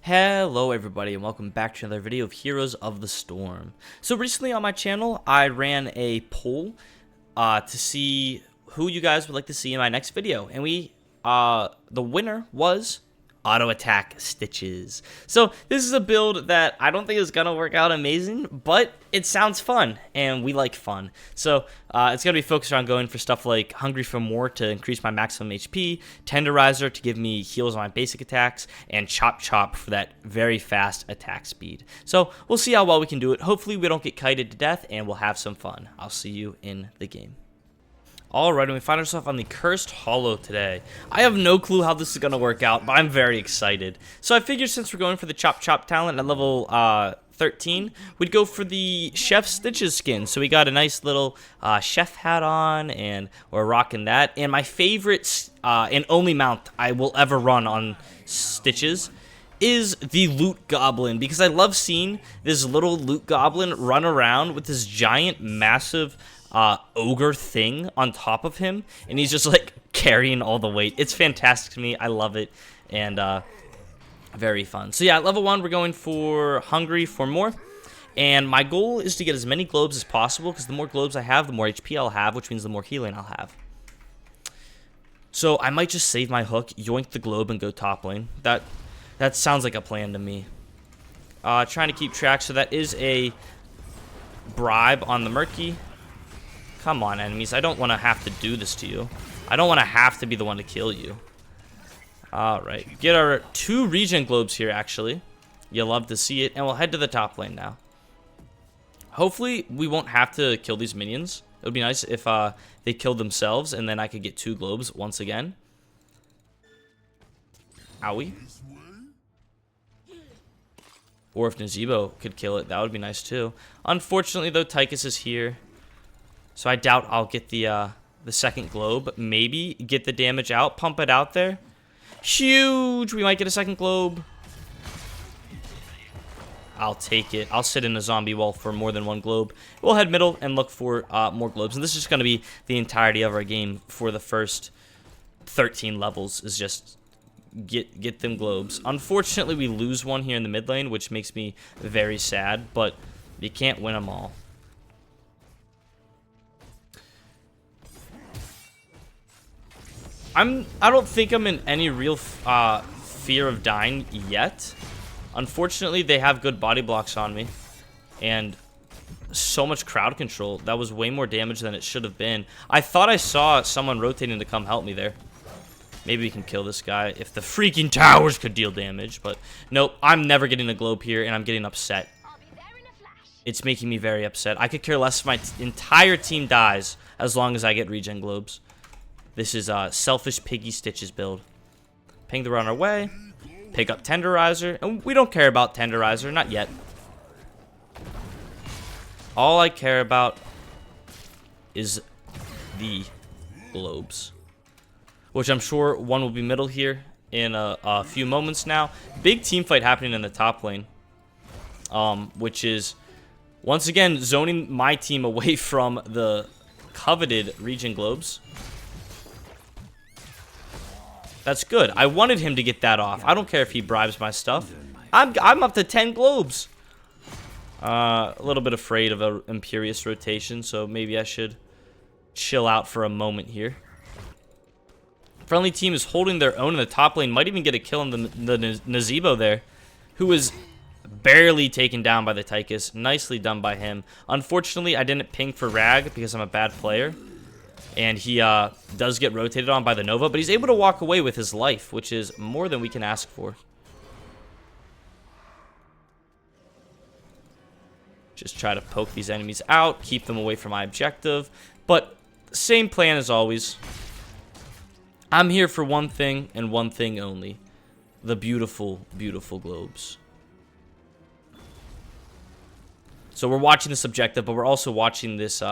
Hello everybody and welcome back to another video of Heroes of the Storm. So recently on my channel I ran a poll to see who you guys would like to see in my next video, and the winner was auto attack Stitches. So this is a build that I don't think is gonna work out amazing, but it sounds fun and we like fun. So it's gonna be focused on going for stuff like Hungry for More to increase my maximum HP, Tenderizer to give me heals on my basic attacks, and Chop Chop for that very fast attack speed. So we'll see how well we can do it. Hopefully we don't get kited to death and we'll have some fun. I'll see you in the game. Alright, and we find ourselves on the Cursed Hollow today. I have no clue how this is going to work out, but I'm very excited. So I figured since we're going for the Chop Chop talent at level 13, we'd go for the Chef Stitches skin. So we got a nice little chef hat on, and we're rocking that. And my favorite and only mount I will ever run on Stitches is the Loot Goblin, because I love seeing this little Loot Goblin run around with this giant, massive ogre thing on top of him, and he's just like carrying all the weight. It's fantastic to me. I love it, and very fun. So yeah, at level 1 we're going for Hungry for More, and my goal is to get as many globes as possible, because the more globes I have, the more HP I'll have, which means the more healing I'll have. So I might just save my hook, yoink the globe, and go top lane. That sounds like a plan to me. Trying to keep track, so that is a bribe on the Murky. Come on, enemies. I don't want to have to do this to you. I don't want to have to be the one to kill you. Alright. Get our 2 regen globes here, actually. You'll love to see it. And we'll head to the top lane now. Hopefully, we won't have to kill these minions. It would be nice if they killed themselves, and then I could get 2 globes once again. Owie. Or if Nazebo could kill it, that would be nice too. Unfortunately, though, Tychus is here. So I doubt I'll get the second globe. Maybe get the damage out, pump it out there. Huge! We might get a second globe. I'll take it. I'll sit in a zombie wall for more than 1 globe. We'll head middle and look for more globes. And this is just going to be the entirety of our game for the first 13 levels, is just get them globes. Unfortunately, we lose one here in the mid lane, which makes me very sad, but you can't win them all. I don't think I'm in any real fear of dying yet. Unfortunately, they have good body blocks on me, and so much crowd control. That was way more damage than it should have been. I thought I saw someone rotating to come help me there. Maybe we can kill this guy if the freaking towers could deal damage, but nope, I'm never getting a globe here, and I'm getting upset. It's making me very upset. I could care less if my entire team dies as long as I get regen globes. This is selfish piggy Stitches build. Ping the runner away. Pick up Tenderizer. And we don't care about Tenderizer. Not yet. All I care about is the globes, which I'm sure one will be middle here in a few moments now. Big team fight happening in the top lane, which is, once again, zoning my team away from the coveted regen globes. That's good. I wanted him to get that off. I don't care if he bribes my stuff. I'm up to 10 globes. A little bit afraid of an Imperious rotation, so maybe I should chill out for a moment here. Friendly team is holding their own in the top lane. Might even get a kill on the Nazebo there, who is barely taken down by the Tychus. Nicely done by him. Unfortunately, I didn't ping for Rag because I'm a bad player. And he does get rotated on by the Nova, but he's able to walk away with his life, which is more than we can ask for. Just try to poke these enemies out, keep them away from my objective. But same plan as always. I'm here for one thing and one thing only. The beautiful, beautiful globes. So we're watching this objective, but we're also watching this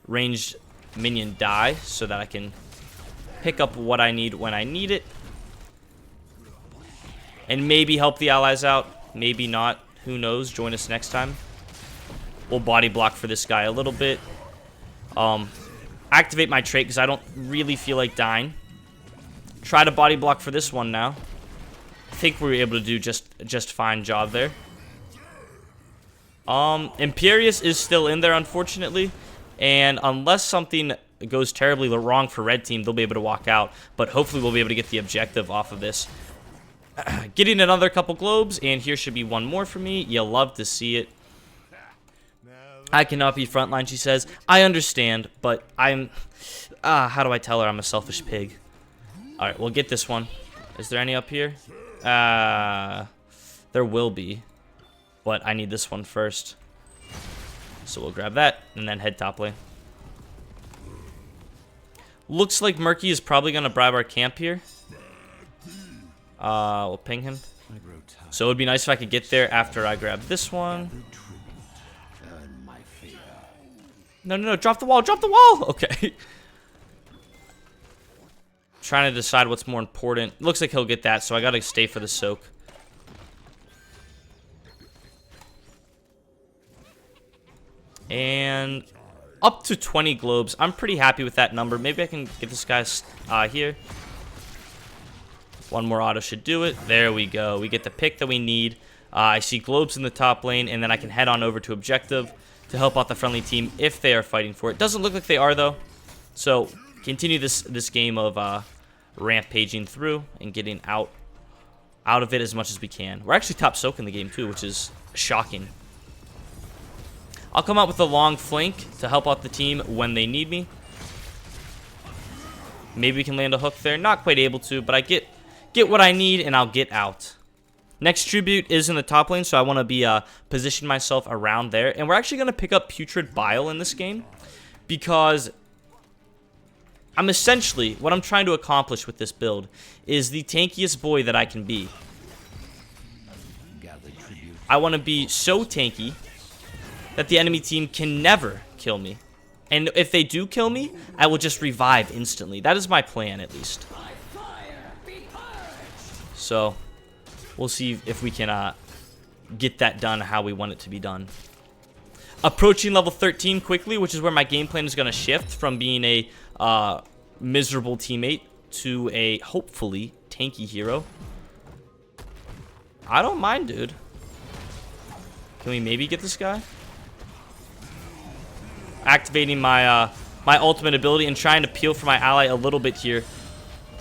ranged minion die so that I can pick up what I need when I need it, and maybe help the allies out, maybe not, who knows. Join us next time. We'll body block for this guy a little bit, activate my trait because I don't really feel like dying. Try to body block for this one now. think we were able to do just fine job there. Imperius is still in there, unfortunately, and unless something goes terribly wrong for red team, they'll be able to walk out, but hopefully we'll be able to get the objective off of this. Getting another couple globes, and here should be one more for me. You'll love to see it. I cannot be frontline, she says. I understand, but I'm... how do I tell her I'm a selfish pig? Alright, we'll get this one. Is there any up here? There will be. But I need this one first. So we'll grab that, and then head top lane. Looks like Murky is probably going to bribe our camp here. We'll ping him. So it would be nice if I could get there after I grab this one. No, no, no, drop the wall, drop the wall! Okay. Trying to decide what's more important. Looks like he'll get that, so I gotta stay for the soak. And up to 20 globes. I'm pretty happy with that number. Maybe I can get this guy here. One more auto should do it. There we go. We get the pick that we need. I see globes in the top lane, and then I can head on over to objective to help out the friendly team if they are fighting for it. Doesn't look like they are, though. So continue this game of rampaging through and getting out of it as much as we can. We're actually top soak in the game, too, which is shocking. I'll come out with a long flank to help out the team when they need me. Maybe we can land a hook there. Not quite able to, but I get what I need, and I'll get out. Next tribute is in the top lane, so I want to be position myself around there. And we're actually going to pick up Putrid Bile in this game because I'm essentially, what I'm trying to accomplish with this build is the tankiest boy that I can be. I want to be so tanky that the enemy team can never kill me. And if they do kill me, I will just revive instantly. That is my plan, at least. So, we'll see if we can get that done how we want it to be done. Approaching level 13 quickly, which is where my game plan is going to shift from being a miserable teammate to a, hopefully, tanky hero. I don't mind, dude. Can we maybe get this guy? Activating my my ultimate ability and trying to peel for my ally a little bit here.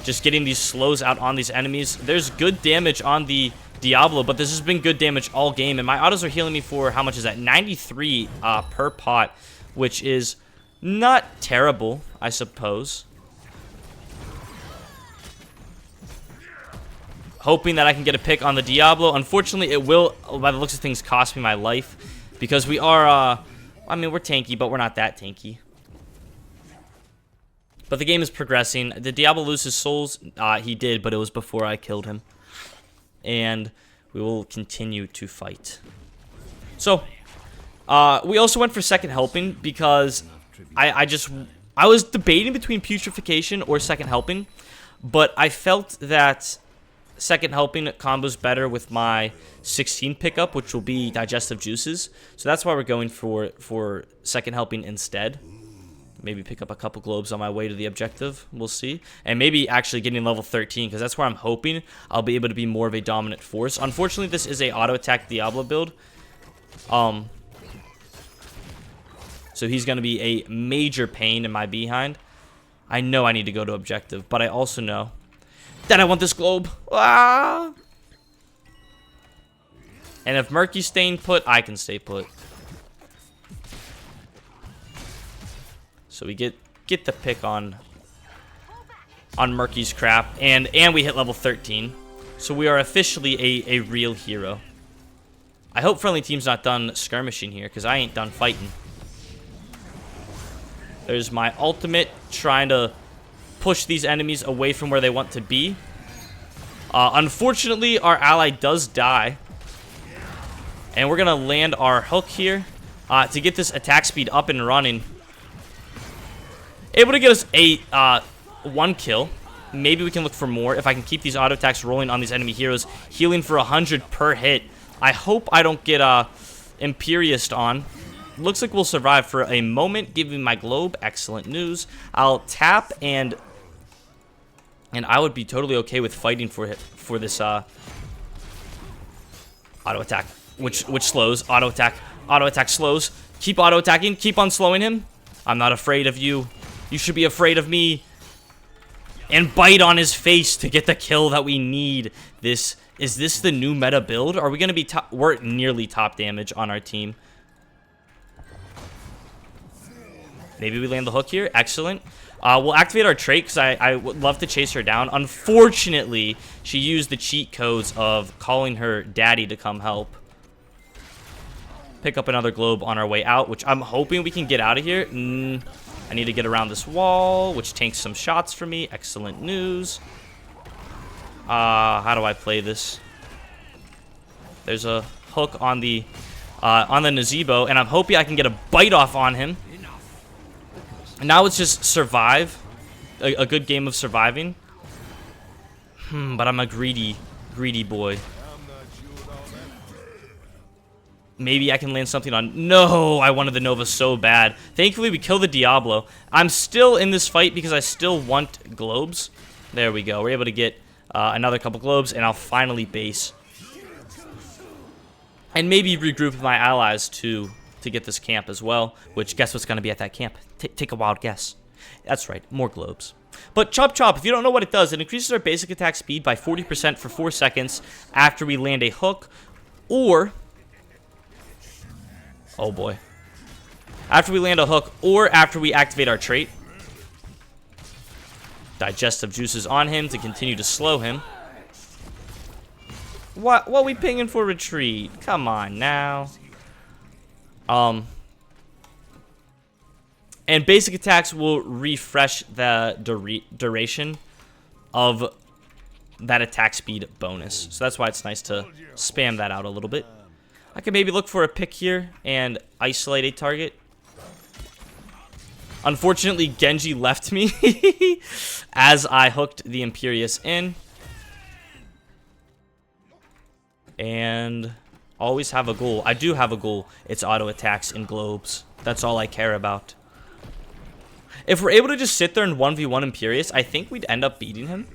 Just getting these slows out on these enemies. There's good damage on the Diablo, but this has been good damage all game. And my autos are healing me for, how much is that? 93 per pot, which is not terrible, I suppose. Hoping that I can get a pick on the Diablo. Unfortunately, it will, by the looks of things, cost me my life. Because we are, I mean, we're tanky, but we're not that tanky. But the game is progressing. Did Diablo lose his souls? He did, but it was before I killed him. And we will continue to fight. So, we also went for second helping because I was debating between putrefaction or second helping. But I felt that second helping combos better with my 16 pickup, which will be digestive juices. So that's why we're going for second helping instead. Maybe pick up a couple globes on my way to the objective. We'll see. And maybe actually getting level 13, because that's where I'm hoping I'll be able to be more of a dominant force. Unfortunately, this is a auto-attack Diablo build. So he's going to be a major pain in my behind. I know I need to go to objective, but I also know that I want this globe. Ah! And if Murky's staying put, I can stay put. So we get the pick on Murky's crap, and we hit level 13. So we are officially a real hero. I hope friendly team's not done skirmishing here, because I ain't done fighting. There's my ultimate, trying to push these enemies away from where they want to be. Unfortunately, our ally does die. And we're going to land our hook here to get this attack speed up and running. Able to get us a 1 kill. Maybe we can look for more if I can keep these auto attacks rolling on these enemy heroes. Healing for 100 per hit. I hope I don't get Imperiused on. Looks like we'll survive for a moment. Giving my globe. Excellent news. I'll tap and I would be totally okay with fighting for this Auto attack, which slows. Auto attack slows. Keep auto attacking. Keep on slowing him. I'm not afraid of you. You should be afraid of me. And bite on his face to get the kill that we need. Is this the new meta build? Are we gonna be top? We're nearly top damage on our team. Maybe we land the hook here. Excellent. We'll activate our trait because I would love to chase her down. Unfortunately, she used the cheat codes of calling her daddy to come help. Pick up another globe on our way out, which I'm hoping we can get out of here. I need to get around this wall, which tanks some shots for me. Excellent news. How do I play this? There's a hook on the Nazebo, and I'm hoping I can get a bite off on him. Now it's just survive. A good game of surviving. But I'm a greedy boy. Maybe I can land something on... No, I wanted the Nova so bad. Thankfully, we kill the Diablo. I'm still in this fight because I still want globes. There we go. We're able to get another couple globes, and I'll finally base. And maybe regroup with my allies to get this camp as well. Which, guess what's going to be at that camp? Take a wild guess. That's right, more globes. But Chop Chop, if you don't know what it does, it increases our basic attack speed by 40% for 4 seconds after we land a hook, or... Oh boy. After we land a hook, or after we activate our trait. Digestive juices on him to continue to slow him. What are we pinging for retreat? Come on now. And basic attacks will refresh the duration of that attack speed bonus. So that's why it's nice to spam that out a little bit. I could maybe look for a pick here and isolate a target. Unfortunately, Genji left me as I hooked the Imperius in. And always have a goal. I do have a goal. It's auto attacks and globes. That's all I care about. If we're able to just sit there and 1v1 Imperius, I think we'd end up beating him.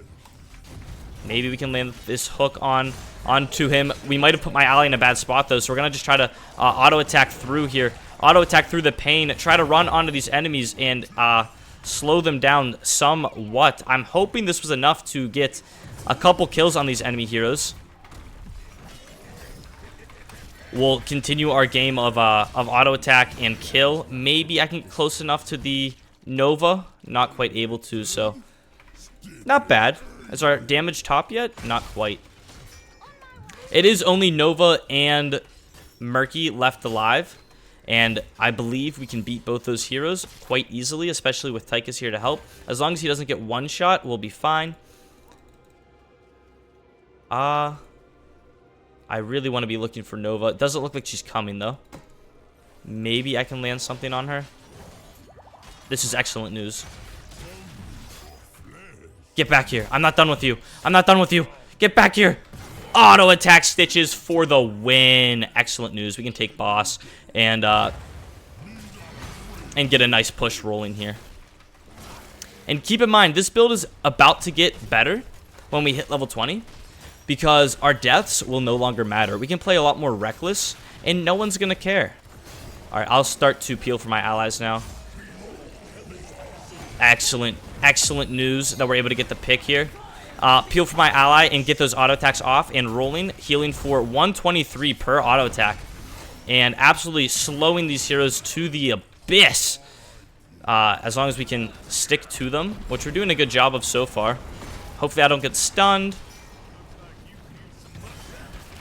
Maybe we can land this hook onto him. We might have put my ally in a bad spot, though, so we're going to just try to auto-attack through here. Auto-attack through the pain. Try to run onto these enemies and slow them down somewhat. I'm hoping this was enough to get a couple kills on these enemy heroes. We'll continue our game of auto-attack and kill. Maybe I can get close enough to the Nova. Not quite able to, so... Not bad. Is our damage top yet? Not quite. It is only Nova and Murky left alive. And I believe we can beat both those heroes quite easily, especially with Tychus here to help. As long as he doesn't get one shot, we'll be fine. I really want to be looking for Nova. It doesn't look like she's coming, though. Maybe I can land something on her. This is excellent news. Get back here. I'm not done with you. I'm not done with you. Get back here. Auto attack stitches for the win. Excellent news. We can take boss and get a nice push rolling here. And keep in mind, this build is about to get better when we hit level 20 because our deaths will no longer matter. We can play a lot more reckless and no one's going to care. All right, I'll start to peel for my allies now. Excellent. Excellent news that we're able to get the pick here. Peel for my ally and get those auto attacks off and rolling. Healing for 123 per auto attack. And absolutely slowing these heroes to the abyss. As long as we can stick to them, which we're doing a good job of so far. Hopefully I don't get stunned.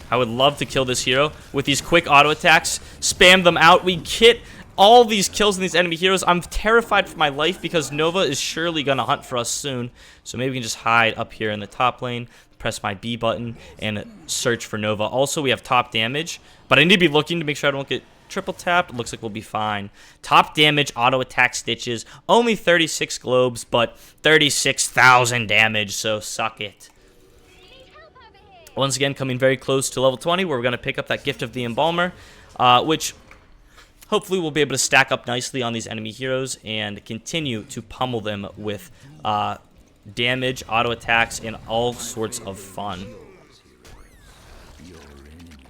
I would love to kill this hero with these quick auto attacks. Spam them out. We get all these kills in these enemy heroes. I'm terrified for my life because Nova is surely going to hunt for us soon. So maybe we can just hide up here in the top lane, press my B button, and search for Nova. Also, we have top damage, but I need to be looking to make sure I don't get triple tapped. It looks like we'll be fine. Top damage, auto attack stitches, only 36 globes, but 36,000 damage, so suck it. Once again, coming very close to level 20, where we're going to pick up that Gift of the Embalmer, which... hopefully we'll be able to stack up nicely on these enemy heroes and continue to pummel them with damage, auto attacks, and all sorts of fun.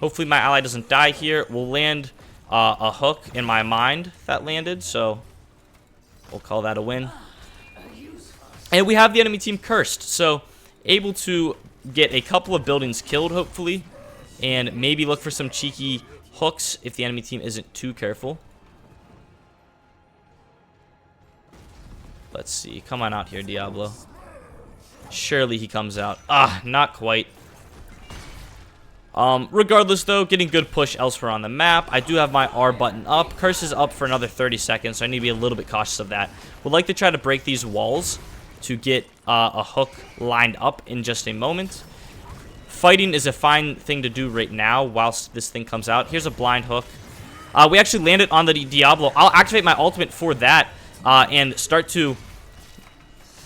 Hopefully my ally doesn't die here. We'll land a hook in my mind that landed, so we'll call that a win. And we have the enemy team cursed, so able to get a couple of buildings killed, hopefully, and maybe look for some cheeky hooks if the enemy team isn't too careful. Let's see. Come on out here, Diablo. Surely he comes out. Ah, not quite. Regardless, though, getting good push elsewhere on the map. I do have my R button up. Curse is up for another 30 seconds, so I need to be a little bit cautious of that. Would like to try to break these walls to get a hook lined up in just a moment. Fighting is a fine thing to do right now whilst this thing comes out. Here's a blind hook. We actually landed on the Diablo. I'll activate my ultimate for that and start to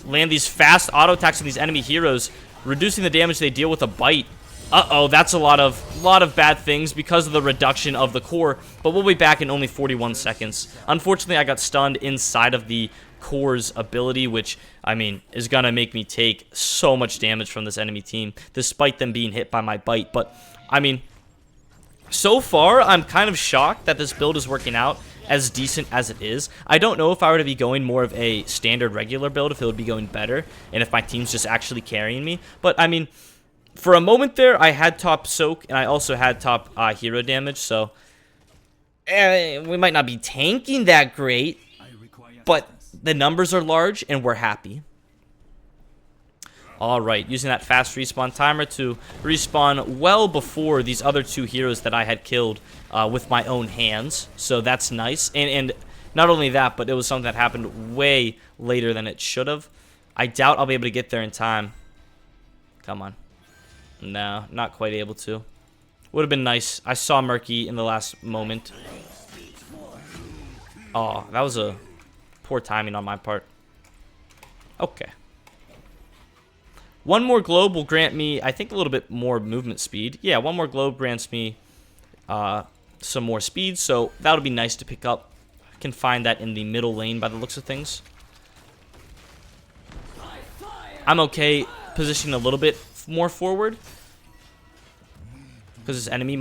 land these fast auto attacks on these enemy heroes, reducing the damage they deal with a bite. Uh-oh, that's a lot of bad things because of the reduction of the core, but we'll be back in only 41 seconds. Unfortunately, I got stunned inside of the core's ability, which, I mean, is going to make me take so much damage from this enemy team, despite them being hit by my bite. But, I mean, so far, I'm kind of shocked that this build is working out as decent as it is. I don't know if I were to be going more of a standard regular build, if it would be going better, and if my team's just actually carrying me. But, I mean, for a moment there, I had top soak, and I also had top hero damage, so we might not be tanking that great, but the numbers are large, and we're happy. Alright, using that fast respawn timer to respawn well before these other two heroes that I had killed with my own hands, so that's nice. And not only that, but it was something that happened way later than it should have. I doubt I'll be able to get there in time. Come on. No, not quite able to. Would have been nice. I saw Murky in the last moment. Oh, that was a poor timing on my part. Okay. One more globe will grant me, I think, a little bit more movement speed. Yeah, one more globe grants me some more speed, so that'll be nice to pick up. I can find that in the middle lane by the looks of things. I'm okay positioning a little bit more forward, because this enemy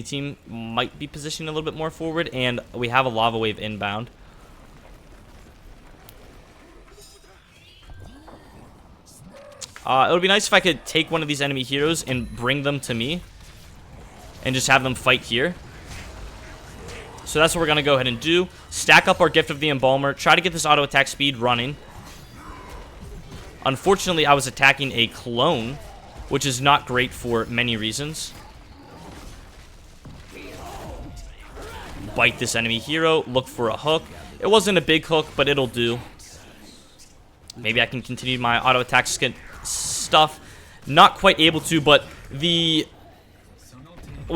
team might be positioning a little bit more forward, and we have a lava wave inbound. It would be nice if I could take one of these enemy heroes and bring them to me and just have them fight here. So that's what we're going to go ahead and do. Stack up our Gift of the Embalmer, try to get this auto attack speed running. Unfortunately, I was attacking a clone, which is not great for many reasons. Bite this enemy hero, look for a hook. It wasn't a big hook, but it'll do. Maybe I can continue my auto attack stuff. Not quite able to, but with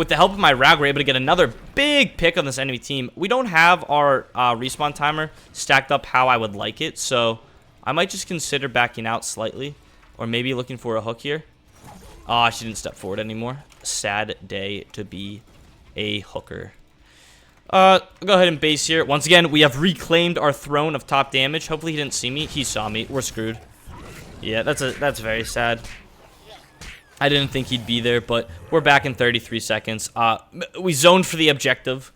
the help of my rag, we're able to get another big pick on this enemy team. We don't have our respawn timer stacked up how I would like it, so I might just consider backing out slightly, or maybe looking for a hook here. Ah, she didn't step forward anymore. Sad day to be a hooker. I'll go ahead and base here. Once again, we have reclaimed our throne of top damage. Hopefully he didn't see me. He saw me. We're screwed. Yeah, that's very sad. I didn't think he'd be there, but we're back in 33 seconds. We zoned for the objective.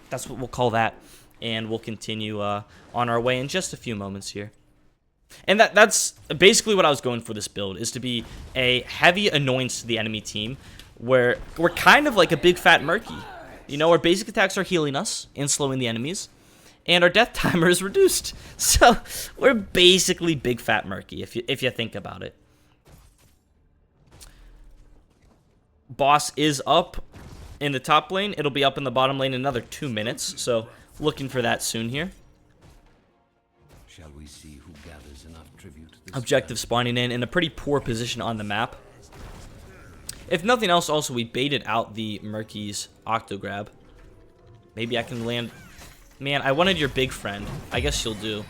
That's what we'll call that. And we'll continue on our way in just a few moments here. And that's basically what I was going for this build, is to be a heavy annoyance to the enemy team, where we're kind of like a big fat Murky. You know, our basic attacks are healing us and slowing the enemies, and our death timer is reduced. So we're basically big fat Murky if you think about it. Boss is up in the top lane. It'll be up in the bottom lane in another 2 minutes. So looking for that soon here. Shall we see who gathers enough tribute to this Objective spawning in a pretty poor position on the map. If nothing else, also, we baited out the Murky's Octograb. Maybe I can land... Man, I wanted your big friend. I guess you'll do.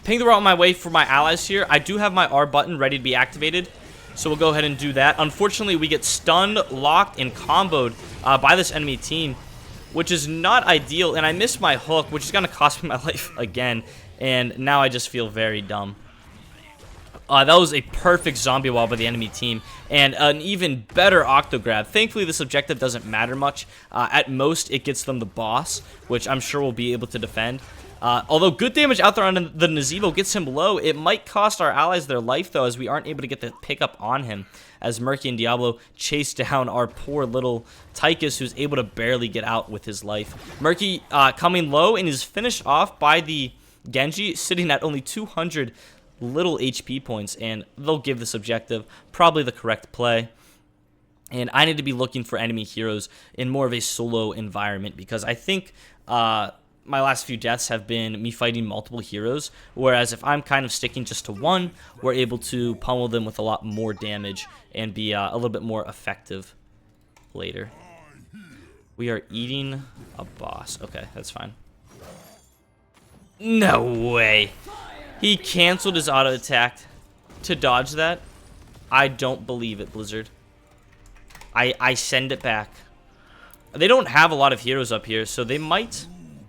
Ping the route on my way for my allies here. I do have my R button ready to be activated, so we'll go ahead and do that. Unfortunately, we get stunned, locked, and comboed by this enemy team, which is not ideal, and I missed my hook, which is going to cost me my life again, and now I just feel very dumb. That was a perfect zombie wall by the enemy team, and an even better octograb. Thankfully, this objective doesn't matter much. At most, it gets them the boss, which I'm sure we'll be able to defend. Although good damage out there on the Nazeebo gets him low, it might cost our allies their life, though, as we aren't able to get the pickup on him, as Murky and Diablo chase down our poor little Tychus, who's able to barely get out with his life. Murky coming low and is finished off by the Genji, sitting at only 200 little HP points, and they'll give this objective probably the correct play. And I need to be looking for enemy heroes in more of a solo environment, because I think my last few deaths have been me fighting multiple heroes, whereas if I'm kind of sticking just to one, we're able to pummel them with a lot more damage and be a little bit more effective later. We are eating a boss. Okay, that's fine. No way. He canceled his auto attack to dodge that. I don't believe it, Blizzard. I send it back. They don't have a lot of heroes up here, so they might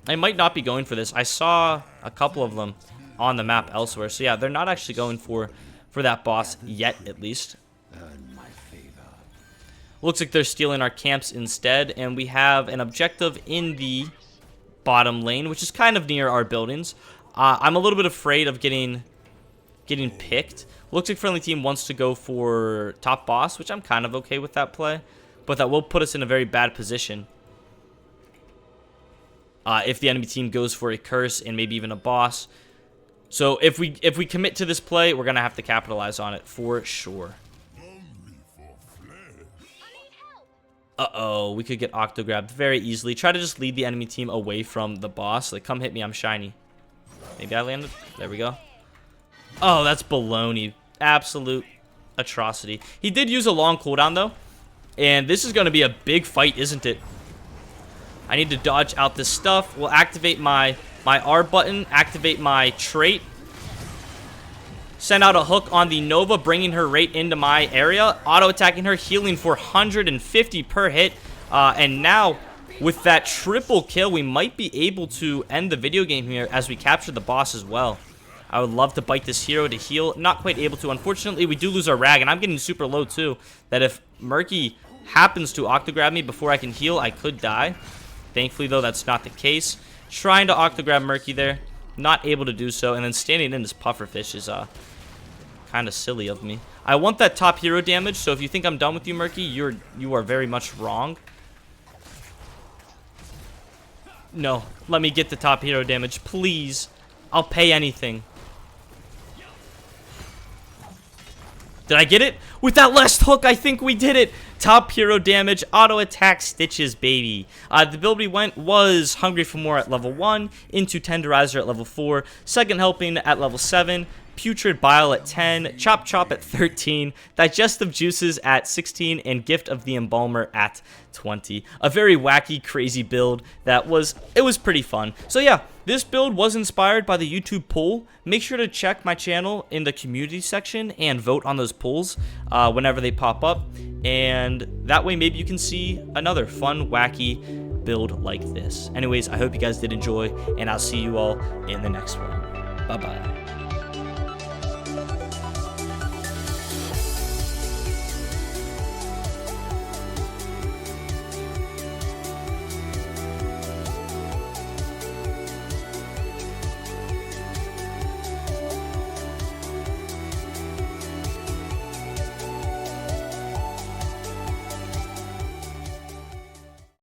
not be going for this. I saw a couple of them on the map elsewhere. So yeah, they're not actually going for that boss yet, at least. Looks like they're stealing our camps instead, and we have an objective in the bottom lane, which is kind of near our buildings. I'm a little bit afraid of getting picked. Looks like friendly team wants to go for top boss, which I'm kind of okay with that play, but that will put us in a very bad position. If the enemy team goes for a curse and maybe even a boss. So if we commit to this play, we're gonna have to capitalize on it for sure. Uh-oh, we could get octograbbed very easily. Try to just lead the enemy team away from the boss. Like, come hit me, I'm shiny. Maybe I landed. There we go. Oh, that's baloney. Absolute atrocity. He did use a long cooldown, though. And this is going to be a big fight, isn't it? I need to dodge out this stuff. We'll activate my R button. Activate my trait. Send out a hook on the Nova, bringing her right into my area. Auto-attacking her, healing for 150 per hit. And now, with that triple kill, we might be able to end the video game here as we capture the boss as well. I would love to bite this hero to heal. Not quite able to. Unfortunately, we do lose our rag, and I'm getting super low too. That if Murky happens to octograb me before I can heal, I could die. Thankfully, though, that's not the case. Trying to octograb Murky there. Not able to do so. And then standing in this pufferfish is kind of silly of me. I want that top hero damage, so if you think I'm done with you, Murky, you are very much wrong. No, let me get the top hero damage, please. I'll pay anything. Did I get it? With that last hook, I think we did it. Top hero damage, auto attack stitches, baby. The build we went was Hungry for More at level 1, Into Tenderizer at level 4, Second Helping at level 7, Putrid Bile at 10, Chop Chop at 13, Digestive Juices at 16, and Gift of the Embalmer at 20. A very wacky, crazy build that was pretty fun. So yeah, this build was inspired by the YouTube poll. Make sure to check my channel in the community section and vote on those polls whenever they pop up. And that way maybe you can see another fun, wacky build like this. Anyways, I hope you guys did enjoy, and I'll see you all in the next one. Bye-bye.